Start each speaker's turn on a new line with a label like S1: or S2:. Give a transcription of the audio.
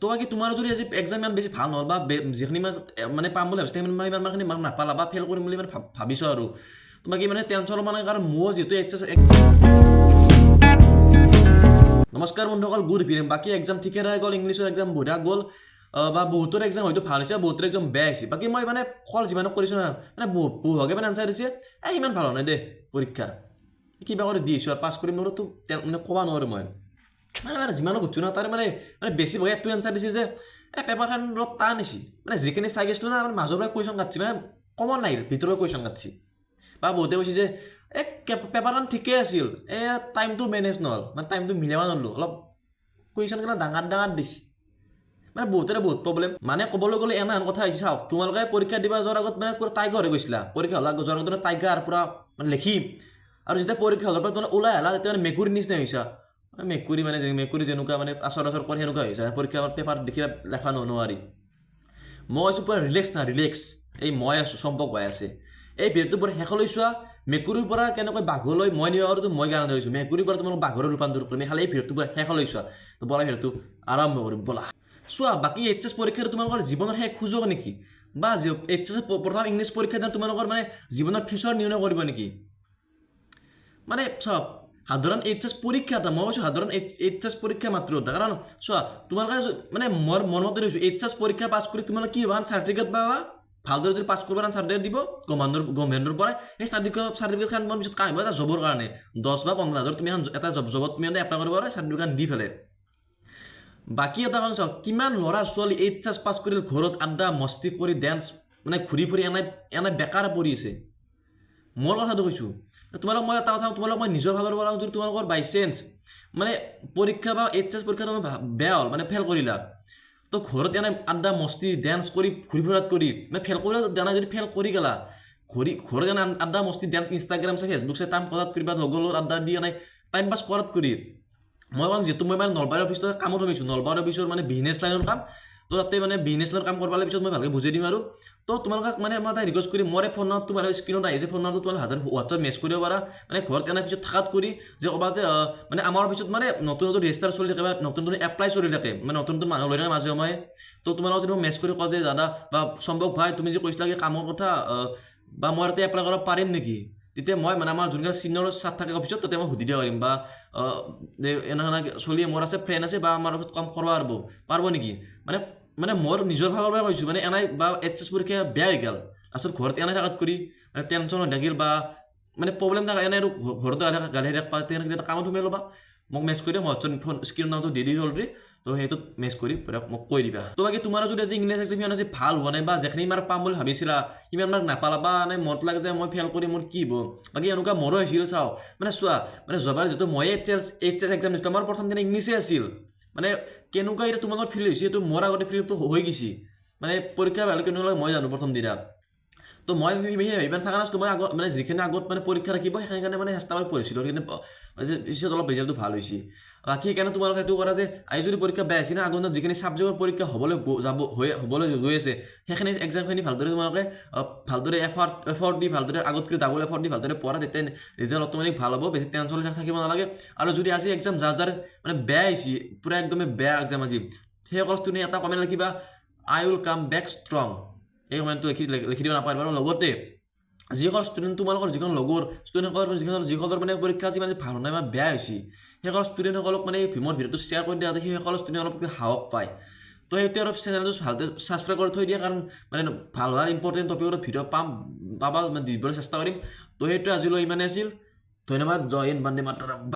S1: তো বাকী তোমাৰ যদি আজি এক্সাম ইমান বেছি ভাল নহ'ল বা যিখিনি মানে পাম বুলি ভাবিছে সিমান ইমানখিনি মাৰ্ক নাপালা বা ফেইল কৰিম বুলি মানে ভাবিছোঁ আৰু তো বাকী মানে টেনশ্যন ল'ব নাই কাৰণ মোৰ যিহেতু নমস্কাৰ বন্ধুসকল, গুড ইভিনিং। বাকী এক্সাম ঠিকে থাকে গ'ল, ইংলিছৰ এক্সাম বঢ়িয়া গ'ল বা বহুতৰ এক্সাম হয়তো ভাল হৈছে, বহুতৰ এক্সাম বেয়া হৈছে। বাকী মই মানে ফল যিমানক কৰিছোঁ না মানে বহুভাগে মানে আনচাৰ দিছে ইমান ভাল হোৱা নাই দেই পৰীক্ষা, কিবা কৰি দি আছোঁ আৰু পাছ কৰিম নোৱাৰোঁ তো মানে ক'ব নোৱাৰোঁ মই মানে যিমানো ঘুৰছোঁ না তাৰে মানে বেছিভাগে এইটো এনচাৰ দিছে যে পেপাৰখন অলপ টান হৈছে, মানে যিখিনি চাই গৈছিলোঁ না মানে মাজৰ পৰা কুৱেশ্যন কাটছি, মানে কমন নাই ভিতৰৰ কুৱেশ্যন কাটছি। বা বহুতে কৈছে যে পেপাৰখন ঠিকেই আছিল, টাইমটো মেনেজ নহ'ল, মানে টাইমটো মিলাব নোৱাৰিলোঁ, অলপ কুৱেশ্যনবিলাক ডাঙৰ ডাঙৰ দিছে, মানে বহুতৰে বহুত প্ৰব্লেম। মানে ক'বলৈ গ'লে এনাহেন কথা হৈছে, চাওক তোমালোকে পৰীক্ষা দিব যোৱাৰ আগত মানে পুৰা টাইগাৰ হৈ গৈছিলা, পৰীক্ষা হ'লে যোৱাৰ আগত টাইগাৰ পুৰা মানে লিখিম, আৰু যেতিয়া পৰীক্ষা হ'লৰ পৰা তোমালোকে ওলাই আহিলা তেতিয়া মানে মেকুৰীৰ নিচিনা হৈছা, মেকুৰী মানে মেকুৰী যেনেকুৱা মানে আচৰ কৰে সেনেকুৱা হৈছে পৰীক্ষা পেপাৰ দেখিলে লেখা নোৱাৰি। মই কৈছোঁ পুৰা ৰিলেক্স, এই মই আছোঁ সম্ভৱ হৈ আছে। এই ভিডিঅ'টো পুৰা শেষলৈ চোৱা, মেকুৰীৰ পৰা কেনেকৈ বাঘলৈ মই নিব পাৰোঁ মই গান ধৰিছোঁ, মেকুৰীৰ পৰা তোমালোক বাঘলৈ ৰূপান্তৰ কৰিম, খালি এই ভিডিঅ'টো পুৰা শেষলৈ চোৱা। তো বলা ভিডিঅ'টো আৰম্ভ কৰিম বলা। চোৱা, বাকী এইচএছ পৰীক্ষাটো তোমালোকৰ জীৱনৰ শেষ সুযোগ নেকি, বা এইচএছ প্ৰথম ইংলিছ পৰীক্ষা তোমালোকৰ মানে জীৱনৰ ফিউচাৰ নিৰ্ণয় কৰিব নেকি? মানে চাওক, সাধাৰণ এইচএছ পৰীক্ষা এটা, মই কৈছোঁ সাধাৰণ এইচএছ পৰীক্ষা মাত্ৰ এটা, কাৰণ চোৱা তোমালোকে মানে মোৰ মনমতে কৈছোঁ এইচএছ পৰীক্ষা পাছ কৰি তোমালোকে কি হ'ব চাৰ্টিফিকেট পাবা, ভালদৰে যদি পাছ কৰিব চাৰ্টিফিকেট দিব গভৰ্ণমেণ্টৰ পৰা, সেই চাৰ্টিফিকেটখন মই পিছত কাম আহিব এটা জবৰ কাৰণে 10 বা 15,000 তুমি এটা জবত তুমি এপ্লাই কৰিব পাৰা চাৰ্টিফিকেট দি পেলাই। বাকী এটা কাৰণ চাওক, কিমান ল'ৰা ছোৱালী এইচএছ পাছ কৰি ঘৰত আড্ডা মস্তি কৰি ডেন্স মানে ঘূৰি ফুৰি এনে বেকাৰ পৰি আছে। মোৰ কথাটো কৈছোঁ, তোমালোক মই এটা কথা তোমালোক মই নিজৰ ভাগৰ পৰা যদি তোমালোকৰ বাই চান্স মানে পৰীক্ষা বা এইচএছ পৰীক্ষা তুমি বেয়া হ'ল মানে ফেইল কৰিলা, তো ঘৰত এনে আড্ডা মস্তি ডেন্স কৰি ঘূৰি ফুৰাত কৰি মানে ফেইল কৰিলে জানা, যদি ফেইল কৰি গেলা ঘৰত এনে আড্ডা মস্তি ডেন্স ইনষ্টাগ্ৰাম চাই ফেচবুক চাই টাইম কৰাত কৰি বা লগৰ লগত আড্ডা দি এনে টাইম পাছ কৰাত কৰি, মই কাৰণ যিহেতু মই মানে নলবাৰী অফিচত কামত সোমাইছোঁ, নলবাৰী অফিচৰ মানে বিজনেছ লাইনৰ কাম, তো তাতে মানে বিজনেছ লাইনৰ কাম কৰাৰ পিছত মই ভালকৈ বুজাই দিম আৰু। তো তোমালোকক মানে মই এটা ৰিকুৱেষ্ট কৰি মোৰ এই ফোন নম্বৰটো মানে স্ক্ৰীণত আহিছে, ফোন নম্বৰটো তোমালোকে হাতৰ হোৱাটছআপ মেছেজ কৰিব পাৰা, মানে ঘৰত এনে পিছত থাকাত কৰি যে ক'বা যে মানে আমাৰ অফিচত মানে নতুন নতুন ৰেজিষ্টাৰ চলি থাকে বা নতুন নতুন এপ্লাই চলি থাকে, মানে নতুন নতুন মানুহ লৈ থাকে মাজে সময়ে, তো তোমালোকক যদি মই মেছেজ কৰি কওঁ যে দাদা বা সম্ভৱ ভাই তুমি যে কৈছিলা কামৰ কথা বা মই তাতে এপ্লাই কৰিব পাৰিম নেকি, তেতিয়া মই মানে আমাৰ যোনকেইটা চিনিয়ৰ ছাৰ থাকে অফিচত তাতে মই সুধি দিব পাৰিম, বা এনেকৈ চলি মোৰ আছে ফ্ৰেণ্ড আছে বা আমাৰ অফিচত কাম কৰিব পাৰিব নেকি, মানে মোৰ নিজৰ ভাগৰ পৰা কৈছোঁ, মানে এনেই বা এইচএছ পৰীক্ষা বেয়া হৈ গ'ল আচলতে ঘৰত এনেই থকাত কৰি মানে টেনশ্যন হৈ থাকিল বা মানে প্ৰব্লেম থাকে এনে আৰু ঘৰতে গালি থাকা তেনেকৈ এটা কামত সোমাই ল'বা, মোক মেছেজ কৰি দিম, হোৱাটছআপ ফোন স্ক্ৰীণ নামটো দি দিছোঁ অলৰেডি, তো সেইটোত মেছেজ কৰি মোক কৈ দিবা। তো বাকী তোমাৰ যদি আজি ইংলিছ এক্সাম সিমান আজি ভাল হোৱা নাই বা যিখিনি মাৰ্ক পাম বুলি ভাবিছিলা সিমান মাৰ্ক নাপালা বা মানে মনত লাগে যে মই ফেইল কৰি মোৰ কি হ'ব, বাকী এনেকুৱা মোৰো হৈছিল। চাওঁ মানে চোৱা, মানে যোৱাবাৰ যিটো মই এইচএছ এক্সাম দিছিলোঁ আমাৰ প্ৰথম দিনা ইংলিছে আছিল, মানে কেনেকুৱা এতিয়া তোমালোকৰ ফিল হৈছে সেইটো মোৰ আগতে ফিলটো হৈ গৈছে, মানে পৰীক্ষা ভাল কেনেকুৱা লাগে মই জানো প্ৰথম দিনা। তো মই ইমান থকা নাছিলোঁ, মই আগত মানে যিখিনি আগত মানে পৰীক্ষা ৰাখিব সেইখিনি কাৰণে মানে চেষ্টা কৰি পঢ়িছিলোঁ, কিন্তু পিছত অলপ ৰিজাল্টটো ভাল হৈছে। বাকী সেইকাৰণে তোমালোকে সেইটো কৰা যে আজি যদি পৰীক্ষা বেয়া হৈছে না আগত যিখিনি ছাবজেক্টৰ পৰীক্ষা হ'বলৈ গৈ আছে সেইখিনি এক্সামখিনি ভালদৰে তোমালোকে ভালদৰে এফৰ্ট দি ভালদৰে আগত কৰি ডাবল এফৰ্ট দি ভালদৰে পঢ়া, তেতিয়া ৰিজাল্ট অট'মেটিক ভাল হ'ব, বেছি টেনশ্যন থাকিব নালাগে। আৰু যদি আজি এক্সাম যাৰ মানে বেয়া হৈছে পূৰা একদমেই বেয়া এক্সাম আজি, সেইসকল ষ্টুডেণ্ট এটা কমেণ্ট লিখিবা I will come back strong, এই কমেণ্টটো লিখি দিব নাপাৰিবা। আৰু লগতে যিসকল ষ্টুডেণ্ট তোমালোকৰ যিখন লগৰ ষ্টুডেণ্টসকলৰ যিসকলৰ মানে পৰীক্ষা যিমান ভাল হোৱা নাই বা বেয়া হৈছে সেইসকল ষ্টুডেণ্টসকলক মানে মোৰ ভিডিঅ'টো শ্বেয়াৰ কৰি দিয়া, সেইসকল ষ্টুডেণ্ট অলপ সাহস পায়। তো সেইটো অলপ চেনেলটো ভালকৈ ছাবস্ক্ৰাইব কৰি থৈ দিয়া, কাৰণ মানে ভাল হোৱা ইম্পৰ্টেণ্ট টপিকত ভিডিঅ' পাবা দিবলৈ চেষ্টা কৰিম। তো সেইটো আজিলৈ ইমানেই আছিল, ধন্যবাদ, জয় হিন্দ, বন্দে মাতৰম।